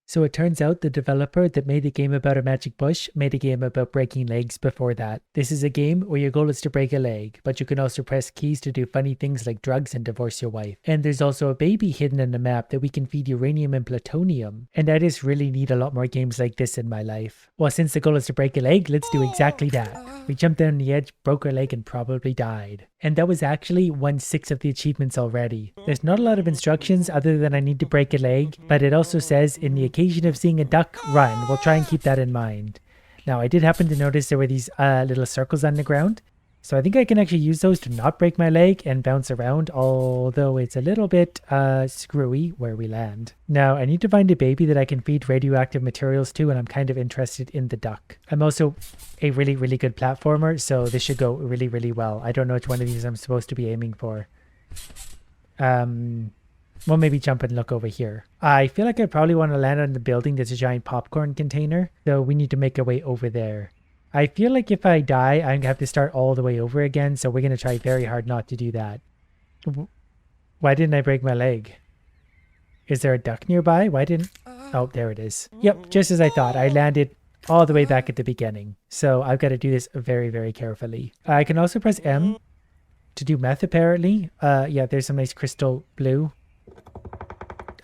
So it turns out the developer that made a game about a magic bush made a game about breaking legs before that. This is a game where your goal is to break a leg, but you can also press keys to do funny things like drugs and divorce your wife. And there's also a baby hidden in the map that we can feed uranium and plutonium. And I just really need a lot more games like this in my life. Well, since the goal is to break a leg, let's do exactly that. We jumped down the edge, broke our leg, and probably died. And that was actually 1/6 of the achievements already. There's not a lot of instructions other than I need to break a leg, but it also says, in the occasion of seeing a duck, run. We'll try and keep that in mind. Now, I did happen to notice there were these little circles on the ground. So I think I can actually use those to not break my leg and bounce around, although it's a little bit screwy where we land. Now, I need to find a baby that I can feed radioactive materials to, and I'm kind of interested in the duck. I'm also a really, really good platformer, so this should go really, really well. I don't know which one of these I'm supposed to be aiming for. Well, maybe jump and look over here. I feel like I probably want to land on the building that's a giant popcorn container, so we need to make our way over there. I feel like if I die, I'm going to have to start all the way over again, so we're going to try very hard not to do that. Why didn't I break my leg? Is there a duck nearby? Why didn't... Oh, there it is. Yep, just as I thought. I landed all the way back at the beginning. So I've got to do this very, very carefully. I can also press M to do meth, apparently. Yeah, there's some nice crystal blue.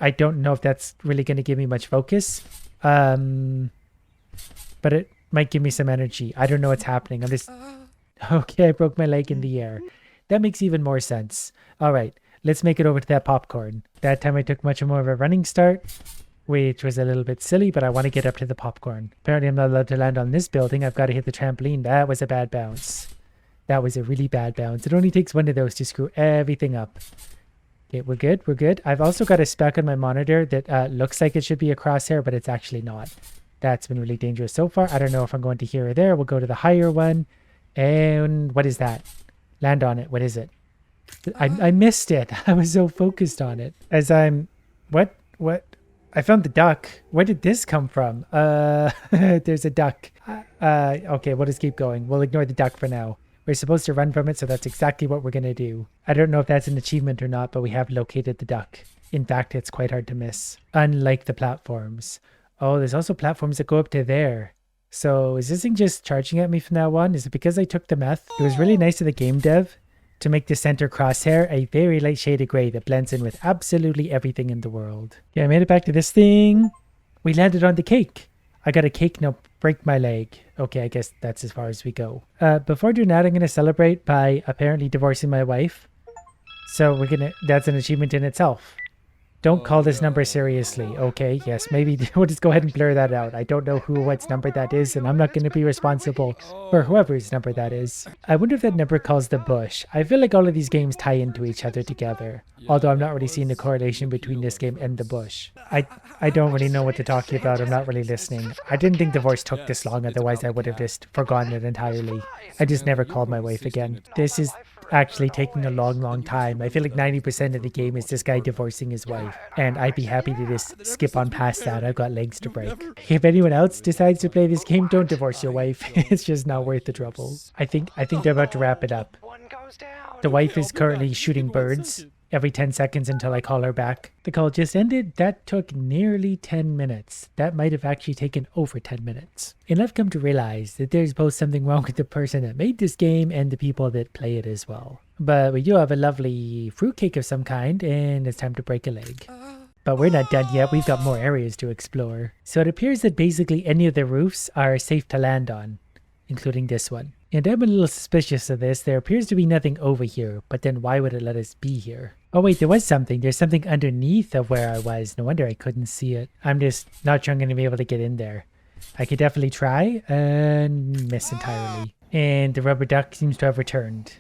I don't know if that's really going to give me much focus. But it might give me some energy. I don't know what's happening. I'm just... Okay, I broke my leg in the air. That makes even more sense. All right, let's make it over to that popcorn. That time I took much more of a running start, which was a little bit silly, but I want to get up to the popcorn. Apparently I'm not allowed to land on this building. I've got to hit the trampoline. That was a bad bounce. That was a really bad bounce. It only takes one of those to screw everything up. Okay, we're good. We're good. I've also got a speck on my monitor that looks like it should be a crosshair, but it's actually not. That's been really dangerous so far. I don't know if I'm going to here or there. We'll go to the higher one. And what is that? Land on it. What is it? I missed it. I was so focused on it. As I'm... What? I found the duck. Where did this come from? There's a duck. Okay, we'll just keep going. We'll ignore the duck for now. We're supposed to run from it, so that's exactly what we're going to do. I don't know if that's an achievement or not, but we have located the duck. In fact, it's quite hard to miss. Unlike the platforms. Oh, there's also platforms that go up to there. So is this thing just charging at me from now on? Is it because I took the meth? It was really nice of the game dev to make the center crosshair a very light shade of gray that blends in with absolutely everything in the world. Yeah, I made it back to this thing. We landed on the cake. I got a cake, now break my leg. Okay, I guess that's as far as we go. Before doing that, I'm going to celebrate by apparently divorcing my wife. So that's an achievement in itself. Don't call this number seriously. Okay, yes, maybe we'll just go ahead and blur that out. I don't know what's number that is, and I'm not going to be responsible for whoever's number that is. I wonder if that number calls the bush. I feel like all of these games tie into each other together, although I'm not really seeing the correlation between this game and the bush. I don't really know what they're talking about. I'm not really listening. I didn't think divorce took this long, otherwise I would have just forgotten it entirely. I just never called my wife again. This is actually taking a long time. I feel like 90% of the game is this guy divorcing his wife, and I'd be happy to just skip on past that. I've got legs to break. If anyone else decides to play this game, don't divorce your wife. It's just not worth the trouble. I think they're about to wrap it up. The wife is currently shooting birds every 10 seconds until I call her back. The call just ended. That took nearly 10 minutes. That might have actually taken over 10 minutes. And I've come to realize that there's both something wrong with the person that made this game and the people that play it as well. But we do have a lovely fruitcake of some kind, and it's time to break a leg. But we're not done yet. We've got more areas to explore. So it appears that basically any of the roofs are safe to land on, including this one. And I'm a little suspicious of this. There appears to be nothing over here, but then why would it let us be here? Oh wait, there was something. There's something underneath of where I was. No wonder I couldn't see it. I'm just not sure I'm going to be able to get in there. I could definitely try and miss entirely. And the rubber duck seems to have returned.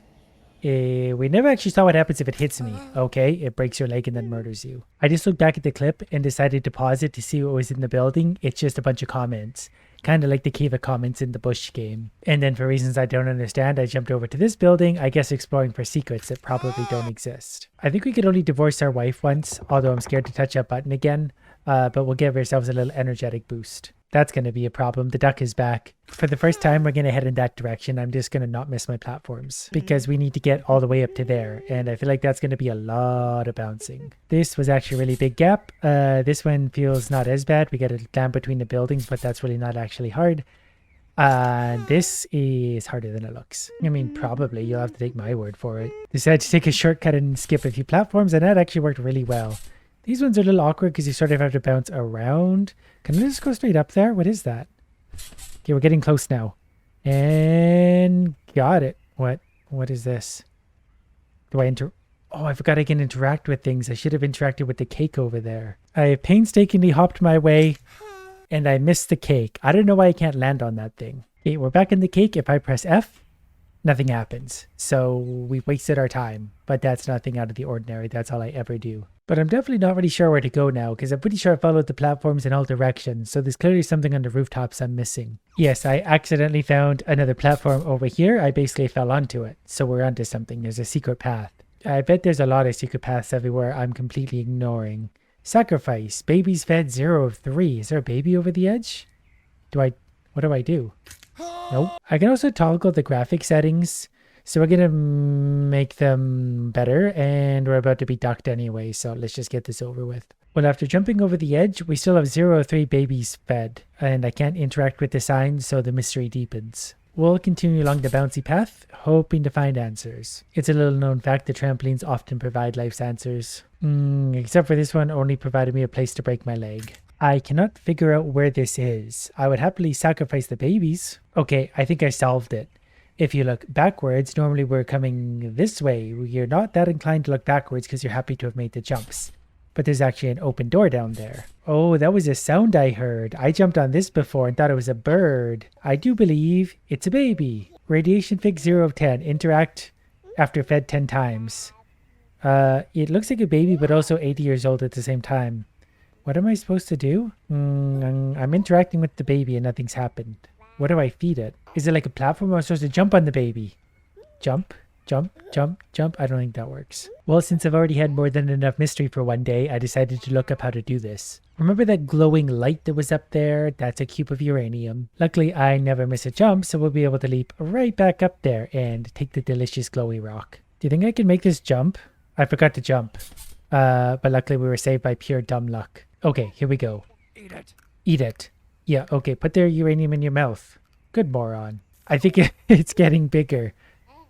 We never actually saw what happens if it hits me. Okay, it breaks your leg and then murders you. I just looked back at the clip and decided to pause it to see what was in the building. It's just a bunch of comments. Kind of like the cave of comments in the Bush game. And then for reasons I don't understand, I jumped over to this building, I guess exploring for secrets that probably don't exist. I think we could only divorce our wife once, although I'm scared to touch that button again. But we'll give ourselves a little energetic boost. That's going to be a problem. The duck is back. For the first time, we're going to head in that direction. I'm just going to not miss my platforms because we need to get all the way up to there. And I feel like that's going to be a lot of bouncing. This was actually a really big gap. This one feels not as bad. We get a down between the buildings, but that's really not actually hard. This is harder than it looks. I mean, probably. You'll have to take my word for it. Decided to take a shortcut and skip a few platforms, and that actually worked really well. These ones are a little awkward because you sort of have to bounce around. Can I just go straight up there? What is that? Okay, we're getting close now. And got it. What is this? Do I Oh, I forgot I can interact with things. I should have interacted with the cake over there. I painstakingly hopped my way and I missed the cake. I don't know why I can't land on that thing. Okay, we're back in the cake. If I press F, nothing happens. So we wasted our time, but that's nothing out of the ordinary. That's all I ever do. But I'm definitely not really sure where to go now because I'm pretty sure I followed the platforms in all directions. So there's clearly something on the rooftops I'm missing. Yes, I accidentally found another platform over here. I basically fell onto it. So we're onto something. There's a secret path. I bet there's a lot of secret paths everywhere I'm completely ignoring. Sacrifice. Babies fed 0 of 3. Is there a baby over the edge? What do I do? Nope. I can also toggle the graphic settings. So we're going to make them better, and we're about to be ducked anyway, so let's just get this over with. Well, after jumping over the edge, we still have 0 of 3 babies fed, and I can't interact with the signs, so the mystery deepens. We'll continue along the bouncy path, hoping to find answers. It's a little known fact that trampolines often provide life's answers. Except for this one only provided me a place to break my leg. I cannot figure out where this is. I would happily sacrifice the babies. Okay, I think I solved it. If you look backwards, normally we're coming this way. You're not that inclined to look backwards because you're happy to have made the jumps. But there's actually an open door down there. Oh, that was a sound I heard. I jumped on this before and thought it was a bird. I do believe it's a baby. Radiation fix 0 of 10. Interact after fed 10 times. It looks like a baby, but also 80 years old at the same time. What am I supposed to do? I'm interacting with the baby and nothing's happened. What do I feed it? Is it like a platform or am I supposed to jump on the baby? Jump, jump, jump, jump. I don't think that works. Well, since I've already had more than enough mystery for one day, I decided to look up how to do this. Remember that glowing light that was up there? That's a cube of uranium. Luckily, I never miss a jump, so we'll be able to leap right back up there and take the delicious glowy rock. Do you think I can make this jump? I forgot to jump. But luckily we were saved by pure dumb luck. Okay, here we go. Eat it. Eat it. Yeah, okay, put their uranium in your mouth. Good moron. I think it's getting bigger.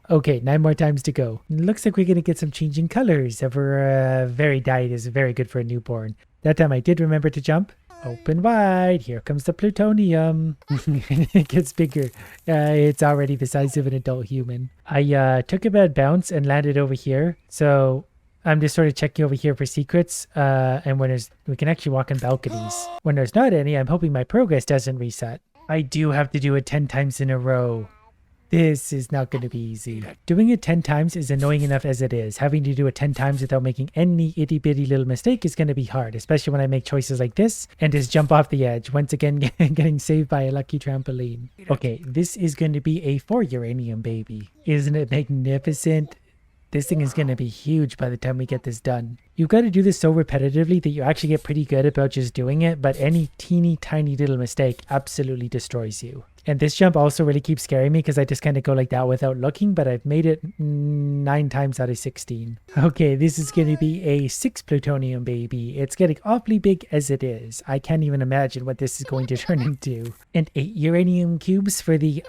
Okay, 9 more times to go. Looks like we're going to get some changing colors. Our very diet is very good for a newborn. That time I did remember to jump. Open wide. Here comes the plutonium. It gets bigger. It's already the size of an adult human. I took a bad bounce and landed over here. So I'm just sort of checking over here for secrets, and when we can actually walk on balconies. When there's not any, I'm hoping my progress doesn't reset. I do have to do it 10 times in a row. This is not going to be easy. Doing it 10 times is annoying enough as it is. Having to do it 10 times without making any itty bitty little mistake is going to be hard, especially when I make choices like this and just jump off the edge, once again getting saved by a lucky trampoline. Okay, this is going to be a 4 uranium baby. Isn't it magnificent? This thing is going to be huge by the time we get this done. You've got to do this so repetitively that you actually get pretty good about just doing it, but any teeny tiny little mistake absolutely destroys you. And this jump also really keeps scaring me because I just kind of go like that without looking, but I've made it 9 times out of 16. Okay, this is going to be a 6 plutonium baby. It's getting awfully big as it is. I can't even imagine what this is going to turn into. And 8 uranium cubes for the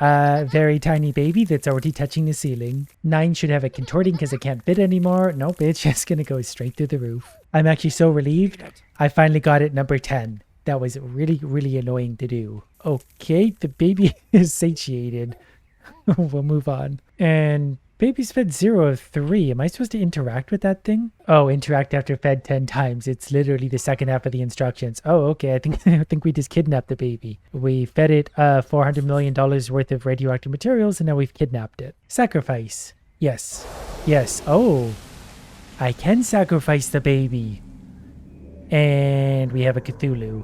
very tiny baby that's already touching the ceiling. 9 should have it contorting because it can't fit anymore. Nope, it's just going to go straight through the roof. I'm actually so relieved. I finally got it number 10. That was really, really annoying to do. Okay, the baby is satiated. We'll move on. And baby's fed 0 of 3. Am I supposed to interact with that thing? Oh, interact after fed 10 times. It's literally the second half of the instructions. Oh, okay. I think we just kidnapped the baby. We fed it $400 million worth of radioactive materials, and now we've kidnapped it. Sacrifice. Yes. Yes. Oh, I can sacrifice the baby. And we have a Cthulhu.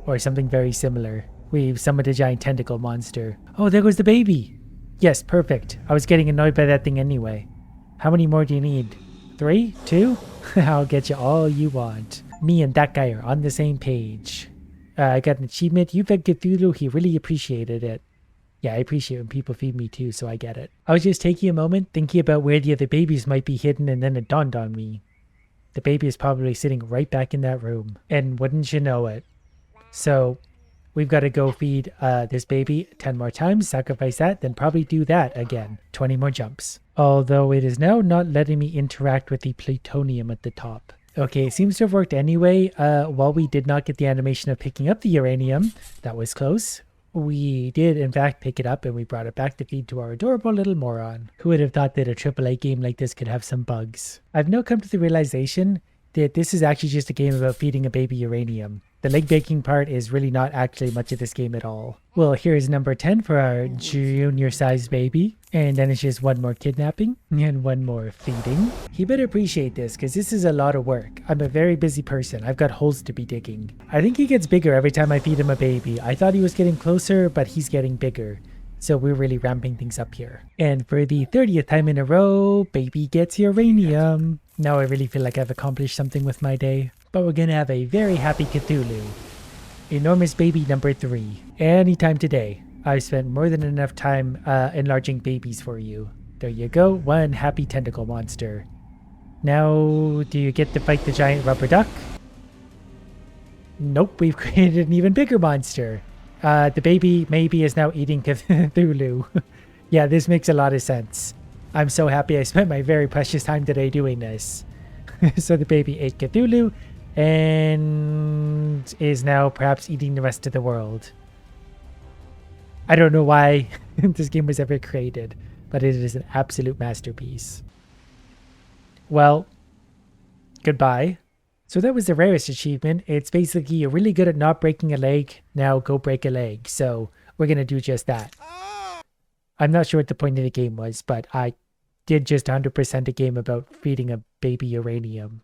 Or something very similar. We've summoned a giant tentacle monster. Oh, there goes the baby. Yes, perfect. I was getting annoyed by that thing anyway. How many more do you need? 3? 2? I'll get you all you want. Me and that guy are on the same page. I got an achievement. You fed Cthulhu. He really appreciated it. Yeah, I appreciate when people feed me too, so I get it. I was just taking a moment, thinking about where the other babies might be hidden, and then it dawned on me. The baby is probably sitting right back in that room. And wouldn't you know it? So we've got to go feed this baby 10 more times, sacrifice that, then probably do that again. 20 more jumps. Although it is now not letting me interact with the plutonium at the top. Okay, it seems to have worked anyway. While we did not get the animation of picking up the uranium, that was close. We did in fact pick it up and we brought it back to feed to our adorable little moron. Who would have thought that a AAA game like this could have some bugs? I've now come to the realization that this is actually just a game about feeding a baby uranium. The leg baking part is really not actually much of this game at all. Well, here's number 10 for our junior-sized baby. And then it's just one more kidnapping and one more feeding. He better appreciate this because this is a lot of work. I'm a very busy person. I've got holes to be digging. I think he gets bigger every time I feed him a baby. I thought he was getting closer, but he's getting bigger. So we're really ramping things up here. And for the 30th time in a row, baby gets uranium. Now I really feel like I've accomplished something with my day. But we're gonna have a very happy Cthulhu. Enormous baby number 3. Anytime today. I've spent more than enough time enlarging babies for you. There you go, one happy tentacle monster. Now, do you get to fight the giant rubber duck? Nope, we've created an even bigger monster. The baby maybe is now eating Cthulhu. Yeah, this makes a lot of sense. I'm so happy I spent my very precious time today doing this. So the baby ate Cthulhu and is now perhaps eating the rest of the world. I don't know why this game was ever created, but it is an absolute masterpiece. Well, goodbye. So that was the rarest achievement. It's basically you're really good at not breaking a leg. Now go break a leg. So we're going to do just that. I'm not sure what the point of the game was, but I did just 100% a game about feeding a baby uranium.